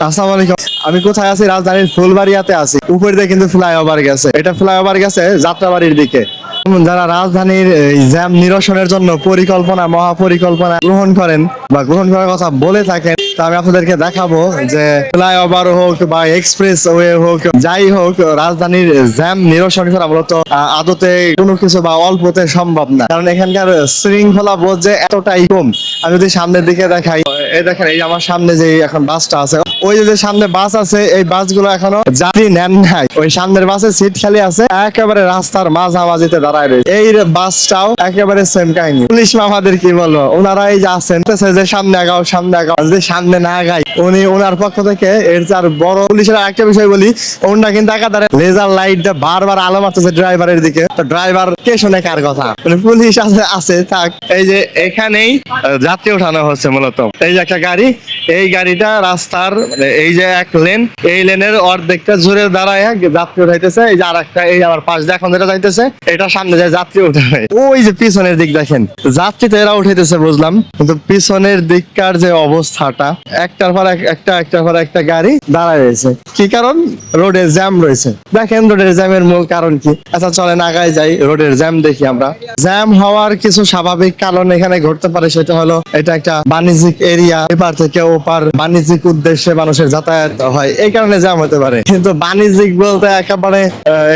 আসসালামু আলাইকুম। আমি কোথায় আছি? রাজধানীর ফুলবাড়িয়াতে আছি। উপর দিয়ে কিন্তু ফ্লাইওভার গেছে, এটা ফ্লাইওভার গেছে যাত্রাবাড়ির দিকে। যারা রাজধানীর এই জ্যাম নিরসনের জন্য পরিকল্পনা মহাপরিকল্পনা গ্রহণ করেন বা গ্রহণ করার কথা বলে থাকেন, তো আমি আপনাদেরকে দেখাবো যে ফ্লাইওভার হোক বা এক্সপ্রেস ওয়ে হোক, যাই হোক, রাজধানীর জ্যাম নিরসন করা মূলত আদতে কোনো কিছু বা অল্পতে সম্ভব না, কারণ এখানকার শৃঙ্খলা বোধ যে এতটাই কম। আমি যদি সামনের দিকে দেখাই, এই দেখেন, এই আমার সামনে যে এখন বাসটা আছে, ওই যে সামনে বাস আছে, এই বাসগুলো এখনো যাত্রী নেন নাই। ওই সামনের বাসে সিট খালি আছে, একেবারে রাস্তার মাঝামাঝিতে দাঁড়ায় রয়েছে। এই বাসটাও একেবারে সেম কাহিনী। পুলিশ মামাদের কি বলবো, ওনারা এই যে আছেন যে সামনে আগাও সামনে আগাও, যদি সামনে না আগাই উনি ওনার পক্ষ থেকে এর চার বড় পুলিশের একটা বিষয় বলি, ওনারা কিন্তু একাধারে লেজার লাইট দিয়ে বারবার আলো মারতেছে ড্রাইভারের দিকে। তো ড্রাইভার কে শুনে কার কথা? পুলিশ আছে থাক। এই যে এখানেই যাত্রী ওঠানো হচ্ছে মূলত। এই যে একটা গাড়ি, এই গাড়িটা রাস্তার এই যে এক লেন, এই লেনের অর্ধেকটা জুড়ে দাঁড়ায় যাত্রী উঠাইতেছে। এই যে আর একটা, এই আমার পাশ দিয়ে এখন যেটা যাইতেছে, এটা সামনে যায় যাত্রী উঠাবে। ওই যে পিছনের দিক দেখেন, যাত্রী তো এরা উঠাইতেছে বুঝলাম, কিন্তু পিছনের দিককার যে অবস্থাটা, একটার পর একটা গাড়ি দাঁড়ায় রয়েছে। কি কারণ? রোডের জ্যাম রয়েছে। দেখেন রোডের জ্যামের মূল কারণ কি? আচ্ছা চলেন আগায় যাই, রোডের জ্যাম দেখি আমরা। জ্যাম হওয়ার কিছু স্বাভাবিক কারণ এখানে ঘটতে পারে, সেটা হলো এটা একটা বাণিজ্যিক এরিয়া, এপার থেকে ওপার বাণিজ্যিক উদ্দেশ্যে মানুষের যাতায়াত হয়, এই কারণে জ্যাম হতে পারে। কিন্তু বাণিজ্যিক বলতে একেবারে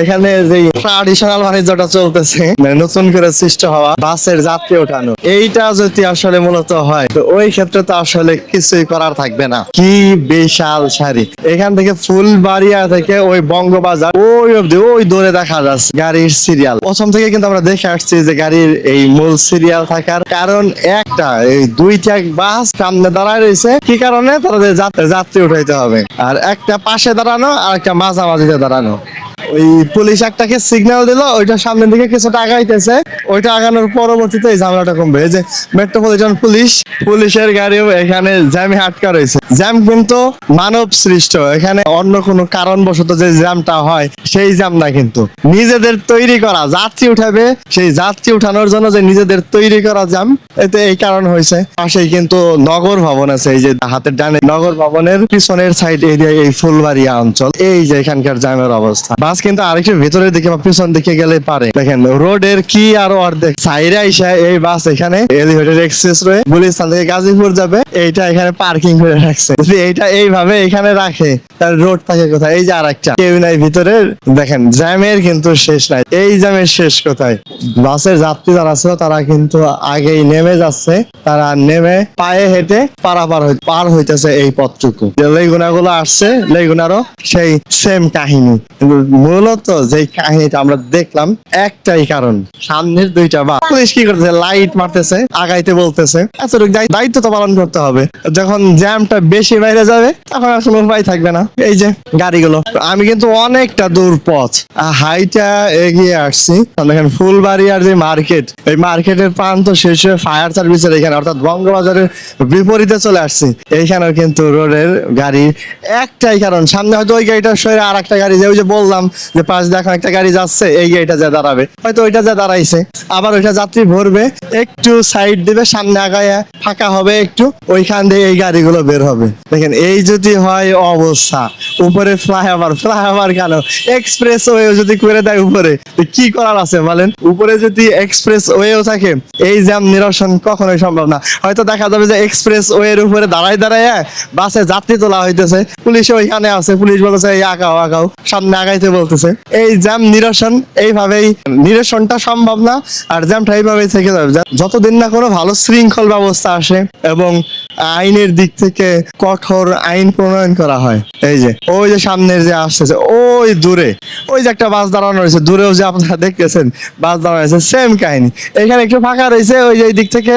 এখানে যে ট্রাডিশনাল বাণিজ্যটা চলতেছে, নতুন করে সৃষ্টি হওয়া বাসের যাত্রী ওঠানো, এইটা যদি আসলে মূলত হয়, তো ওই ক্ষেত্রে তো আসলে কিছুই করার থাকবে না। কি বিশাল সারি! এখান থেকে ফুলবাড়িয়া থেকে ওই বঙ্গবাজার ওই অব্দি ওই দূরে দেখা যাচ্ছে গাড়ির সিরিয়াল। প্রথম থেকে কিন্তু আমরা দেখে আসছি যে গাড়ির এই মূল সিরিয়াল থাকার কারণ একটা, এই দুইটা বাস সামনে দাঁড়ায় রয়েছে। কি কারণে? তাদের যাত্রী উঠাইতে হবে। আর একটা পাশে দাঁড়ানো, আর একটা মাঝামাঝিতে দাঁড়ানো। ওই পুলিশ একটাকে সিগন্যাল দিল, ওইটা সামনের দিকে কিছুটা আগাইতেছে। ওইটা আগানোর পরবর্তীতে এই ঝামেলাটা কমবে। এই যে মেট্রোপলিটন পুলিশের গাড়িও এখানে জ্যামে আটকা রয়েছে। জ্যাম কিন্তু মানব সৃষ্ট, এখানে অন্য কোনো কারণবশত যে জ্যামটা হয় সেই জ্যাম না, কিন্তু নিজেদের তৈরি করা। যাত্রী উঠাবে, সেই যাত্রী উঠানোর জন্য যে নিজেদের তৈরি করা জ্যাম, এতে এই কারণ হয়েছে। পাশেই কিন্তু নগর ভবন আছে, এই যে হাতের ডানে নগর ভবনের পিছনের সাইড এরিয়া এই ফুলবাড়িয়া অঞ্চল। এই যে এখানকার জ্যামের অবস্থা। বাস কিন্তু আরেকটু ভেতরের দিকে বা পিছন দিকে গেলে পারে। দেখেন রোডের কি আর অর্ধেক সাইডে আইসা এই বাস এখানে এলিভেটেড এক্সপ্রেস রয়ে গুলিস্তান থেকে গাজীপুর যাবে, এইটা এখানে পার্কিং করে রাখছে। যদি এইটা এইভাবে এখানে রাখে, তার রোড থাকে কোথায়? এই যে আরেকটা, কেউ নাই ভিতরে। দেখেন জ্যামের কিন্তু শেষ নাই। এই জ্যামের শেষ কোথায়? বাসের যাত্রী যারা আছে তারা কিন্তু আগেই নেমে যাচ্ছে, তারা নেমে পায়ে হেঁটে পার হইতেছে এই পথটুকু। লেগুনাগুলো আসছে, লেগুনারও সেই সেম কাহিনী। কিন্তু মূলত যে কাহিনীটা আমরা দেখলাম, একটাই কারণ, সামনের দুইটা বাস। পুলিশ কি করতেছে? লাইট মারতেছে, আগাইতে বলতেছে। এতটুকু দায়িত্ব তো পালন করতে হবে। যখন জ্যামটা বেশি বাইরে যাবে, তখন আর কোনো উপায় থাকবে না। এই যে গাড়িগুলো, আমি কিন্তু অনেকটা দূর পথ হাইটা এগিয়ে আসছি। দেখেন ফুলবাড়িয়ার যে মার্কেট, এই মার্কেটের প্রান্ত শেষে ফায়ার সার্ভিসের এখানে, অর্থাৎ বঙ্গবাজারের বিপরীতে চলে আসছি। এইখানেও কিন্তু রোডের গাড়ির একটাই কারণ, সামনে হয়তো ওই গাড়িটার সঙ্গে আর একটা গাড়ি, যে ওই যে বললাম যে পাশ দিয়ে এখন একটা গাড়ি যাচ্ছে, এই গাড়িটা যা দাঁড়াবে, হয়তো ওইটা যা দাঁড়াইছে, আবার ওইটা যাত্রী ভরবে, একটু সাইড দিবে, সামনে আগায় ফাঁকা হবে একটু, ওইখান দিয়ে এই গাড়িগুলো বের হবে। দেখেন এই যদি হয় অবস্থা, উপরে ফ্লাইওভার কেন? এক্সপ্রেস ওয়েও যদি করে দেয় উপরে, কি করার আছে বলেন? উপরে যদি এক্সপ্রেস ওয়েও থাকে, এই জ্যাম নিরসন কখনোই সম্ভব না। হয়তো দেখা যাবে যে এক্সপ্রেস ওয়ের উপরে দাঁড়ায় বাসে যাত্রী তোলা হইতেছে, পুলিশ ওইখানে আছে, পুলিশ বলতেছে এই আগাও সামনে আগাইতে বলতেছে। এই জ্যাম নিরসনটা সম্ভব না, আর জ্যামটা এইভাবেই থেকে যাবে যতদিন না কোনো ভালো শৃঙ্খল ব্যবস্থা আসে এবং আইনের দিক থেকে কঠোর আইন প্রণয়ন করা হয়। এই যে ওই যে সামনের যে আসতেছে, ওই দূরে ওই যে একটা বাস দাঁড়ানো রয়েছে, দূরেও যে আপনারা দেখতেছেন বাস দাঁড়ানো রয়েছে, সেম কাহিনী। এখানে একটু ফাঁকা রয়েছে, ওই যে এই দিক থেকে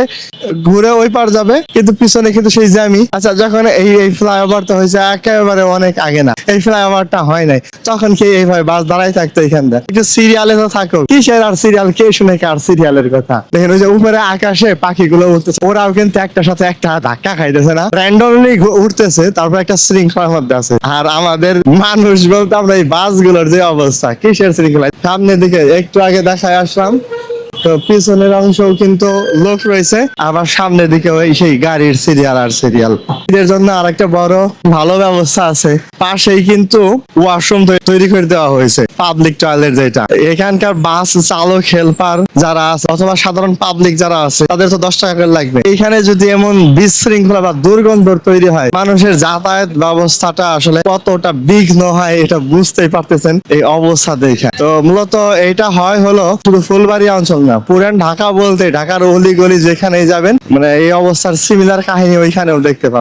ঘুরে ওই পার যাবে, কিন্তু পিছনে কিন্তু সেই জ্যামই। আচ্ছা যখন এই ফ্লাইওভারটা হয়েছে একেবারে অনেক আগে না, এই ফ্লাইওভারটা হয় নাই, তখন কি এইভাবে বাস দাঁড়াই থাকতো? এখানটা একটু সিরিয়ালে তো থাকো, কিসের আর সিরিয়াল, কে শুনে কার সিরিয়ালের কথা? দেখেন ওই যে উপরে আকাশে পাখিগুলো উঠতেছে, ওরাও কিন্তু একটার সাথে একটা ধাক্কা খাইতেছে না, র্যান্ডমলি উঠতেছে, তারপর একটা শৃঙ্খলার মধ্যে আছে। আর আমাদের মানুষ বলতে আমরা এই বাসগুলোর যে অবস্থা, কিসের শৃঙ্খলা! সামনের দিকে একটু আগে দেখায় আসলাম, তো পিছনের অংশও কিন্তু লোক রয়েছে, আবার সামনের দিকে ওই সেই গাড়ির সিরিয়াল আর সিরিয়াল। এদের জন্য আরেকটা বড় ভালো ব্যবস্থা আছে, পাশেই কিন্তু ওয়াশরুম তৈরি করে দেওয়া হয়েছে, পাবলিক টয়লেট যেটা। এখানকার বাস চালক হেল্পার যারা আছে অথবা সাধারণ পাবলিক যারা আছে তাদের তো 10 টাকা করে লাগবে। এখানে যদি এমন বিশৃঙ্খলা বা দুর্গন্ধ তৈরি হয়, মানুষের যাতায়াত ব্যবস্থাটা আসলে কতটা বিঘ্ন হয় এটা বুঝতেই পারতেছেন এই অবস্থা দেখে। তো মূলত এটা হয় হলো শুধু ফুলবাড়িয়া অঞ্চল না, পুরান ঢাকা বলতে ঢাকার অলি গলি যেখানেই যাবেন মানে এই অবস্থার সিমিলার কাহিনী ওইখানেও দেখতে পাবেন।